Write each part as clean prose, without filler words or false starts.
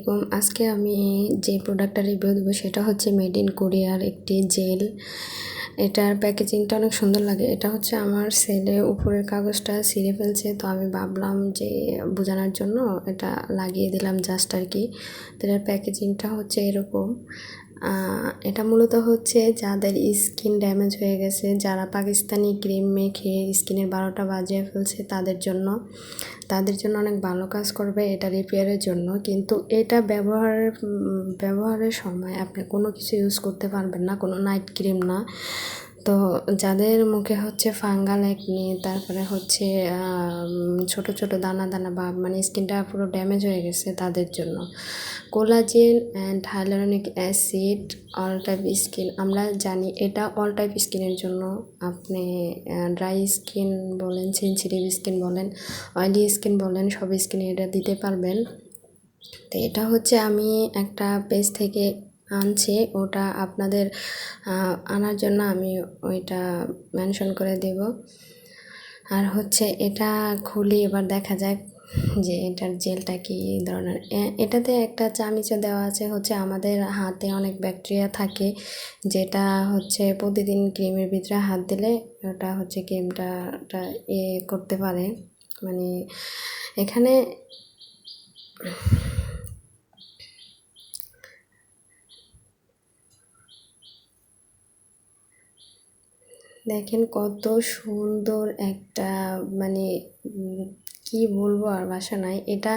আলাইকুম। আজকে আমি যে প্রোডাক্টটা রিভিউ দেবো সেটা হচ্ছে মেড ইন কোরিয়ার একটি জেল। এটার প্যাকেজিংটা অনেক সুন্দর লাগে। এটা হচ্ছে আমার ছেলে উপরের কাগজটা ছিঁড়ে ফেলছে, তো আমি ভাবলাম যে বোঝানোর জন্য এটা লাগিয়ে দিলাম জাস্ট আর কি। তো এটার প্যাকেজিংটা হচ্ছে এরকম। এটা মূলত হচ্ছে যাদের স্কিন ড্যামেজ হয়ে গেছে, যারা পাকিস্তানি ক্রিম মেখে স্কিনের 12টা বাজিয়ে ফেলছে, তাদের জন্য অনেক ভালো কাজ করবে এটা রিপেয়ারের জন্য। কিন্তু এটা ব্যবহারের সময় আপনি কোনো কিছু ইউজ করতে পারবেন না, কোনো নাইট ক্রিম না। তো যাদের মুখে হচ্ছে ফাঙ্গাল একনি, তারপরে হচ্ছে ছোট ছোট দানা দানা বা মানে স্কিনটা পুরো ড্যামেজ হয়ে গেছে, তাদের জন্য collagen and hyaluronic acid all type skin. আমরা জানি এটা অল টাইপ স্কিনের জন্য। আপনি ড্রাই স্কিন বলেন, সেনসিটিভ স্কিন বলেন, অয়েলি স্কিন বলেন, সব স্কিনে এটা দিতে পারবেন। তো এটা হচ্ছে আমি একটা পেজ থেকে আনছি, ওটা আপনাদের আনার জন্য আমি ওইটা মেনশন করে দেব। আর হচ্ছে এটা খুলি, এবার দেখা যাক যে এটার জেলটা কী ধরনের। এটাতে একটা চামিচে দেওয়া আছে হচ্ছে আমাদের হাতে অনেক ব্যাকটেরিয়া থাকে, যেটা হচ্ছে প্রতিদিন ক্রিমের ভিতরে হাত দিলে ওটা হচ্ছে ক্রিমটা করতে পারে। মানে এখানে দেখেন কত সুন্দর একটা, মানে কি বলবো আর ভাষা নাই। এটা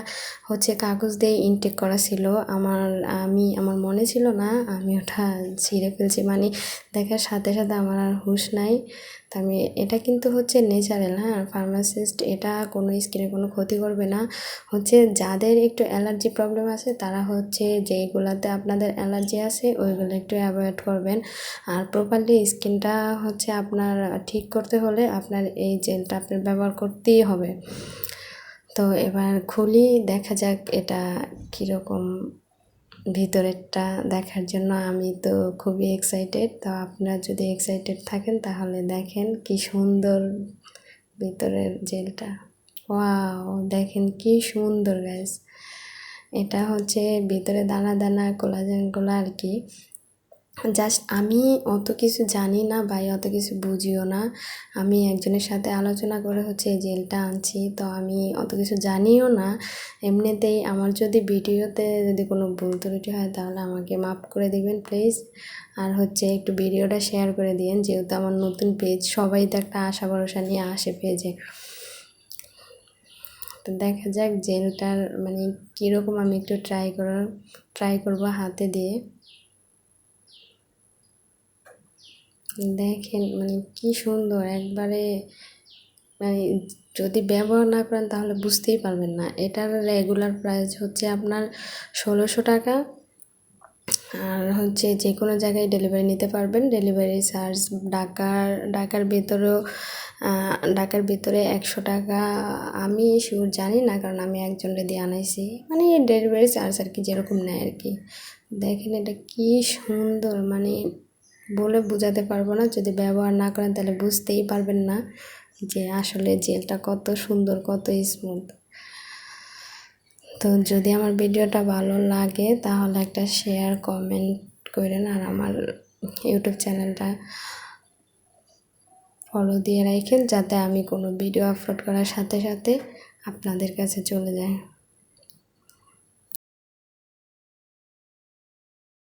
হচ্ছে কাগজ দিয়ে ইনটেক করা ছিল। আমার মনে ছিল না, আমি ওটা ছিঁড়ে ফেলছি। মানে দেখার সাথে সাথে আমার আর হুঁশ নাই। তো এটা কিন্তু হচ্ছে ন্যাচারাল, হ্যাঁ, ফার্মাসিস্ট, এটা কোনো স্কিনে কোনো ক্ষতি করবে না। হচ্ছে যাদের একটু অ্যালার্জি প্রবলেম আছে তারা হচ্ছে যেইগুলাতে আপনাদের অ্যালার্জি আছে ওইগুলো একটু অ্যাভয়েড করবেন। আর প্রপারলি স্কিনটা হচ্ছে আপনার ঠিক করতে হলে আপনার এই জেলটা আপনার ব্যবহার করতেই হবে। তো এবার খুলি, দেখা যাক এটা কীরকম। ভিতরেরটা দেখার জন্য আমি তো খুবই এক্সাইটেড। তো আপনারা যদি এক্সাইটেড থাকেন তাহলে দেখেন কি সুন্দর ভিতরের জেলটা। ওয়াও, দেখেন কি সুন্দর গাইস। এটা হচ্ছে ভিতরে দানা দানা কোলাজেনগুলো আর কি। জাস্ট আমি অত কিছু জানি না ভাই, অত কিছু বুঝিও না। আমি একজনের সাথে আলোচনা করে হচ্ছে এই জেলটা আনছি, তো আমি অত কিছু জানিও না এমনিতেই। আমার যদি ভিডিওতে যদি কোনো ভুল ত্রুটি হয় তাহলে আমাকে মাফ করে দিবেন প্লিজ। আর হচ্ছে একটু ভিডিওটা শেয়ার করে দিন, যেহেতু আমার নতুন পেজ, সবাই তো একটা আশা ভরসা নিয়ে আসে পেজে। তো দেখা যাক জেলটার মানে কীরকম। আমি একটু ট্রাই করবো হাতে দিয়ে। দেখেন মানে কি সুন্দর একবারে। মানে যদি ব্যবহার না করেন তাহলে বুঝতেই পারবেন না। এটার রেগুলার প্রাইস হচ্ছে আপনার 1600 টাকা। আর হচ্ছে যে কোনো জায়গায় ডেলিভারি নিতে পারবেন। ডেলিভারি চার্জ ঢাকার ভিতরে 100 টাকা। আমি শিওর জানি না, কারণ আমি একজনকে দিয়ে আনাইছি। মানে ডেলিভারি চার্জ আর কি যেরকম নেয় আর কি। দেখেন এটা কি সুন্দর, মানে বলে বোঝাতে পারবো না। যদি ব্যবহার না করেন তাহলে বুঝতেই পারবেন না যে আসলে জেলটা কত সুন্দর, কত স্মুথ। তো যদি আমার ভিডিওটা ভালো লাগে তাহলে একটা শেয়ার কমেন্ট করেন, আর আমার ইউটিউব চ্যানেলটা ফলো দিয়ে রাখেন, যাতে আমি কোনো ভিডিও আপলোড করার সাথে সাথে আপনাদের কাছে চলে যায়।